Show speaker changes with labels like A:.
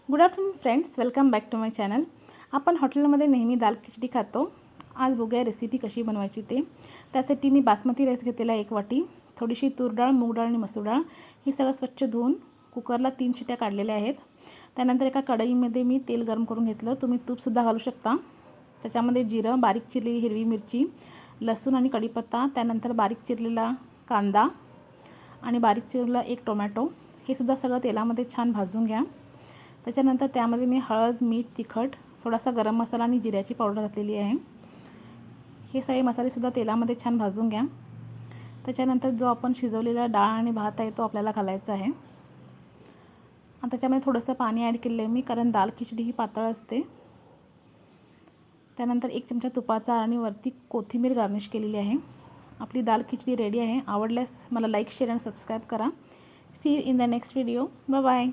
A: Good afternoon friends, welcome back to my channel. आपण हॉटेलमध्ये नेहमी दाल खिचडी खातो. आज बघूया रेसिपी कशी बनवायची ते. त्यासाठी मी बासमती राईस घेतलेला 1 वाटी, थोडीशी तूर डाळ, मूग डाळ आणि मसूर डाळ हे सगळं स्वच्छ धुवून कुकरला 3 शिट्या काढलेल्या आहेत. त्यानंतर एका कढईमध्ये मी तेल गरम करून घेतलं. तुम्ही तूपसुद्धा घालू शकता. त्याच्यामध्ये जिरं, बारीक चिरलेली हिरवी मिरची, लसूण आणि कढीपत्ता, त्यानंतर बारीक चिरलेला कांदा आणि बारीक चिरलेला 1 टोमॅटो हे सुद्धा सगळं तेलामध्ये छान भाजून घ्या. त्याच्यानंतर त्यामध्ये मी हळद, मीठ, तिखट, थोडासा गरम मसाला आणि जिऱ्याची पावडर घातलेली आहे. हे सगळे मसालेसुद्धा तेलामध्ये छान भाजून घ्या. त्याच्यानंतर जो आपण शिजवलेला डाळ आणि भात आहे तो आपल्याला घालायचा आहे. आणि त्याच्यामध्ये थोडंसं पाणी ॲड केलं आहे मी, कारण दाल खिचडी ही पातळ असते. त्यानंतर 1 चमचा तुपाचा आणि वरती कोथिंबीर गार्निश केलेली आहे. आपली दाल खिचडी रेडी आहे. आवडल्यास मला लाईक, शेअर आणि सबस्क्राईब करा. See you in the next video. Bye bye.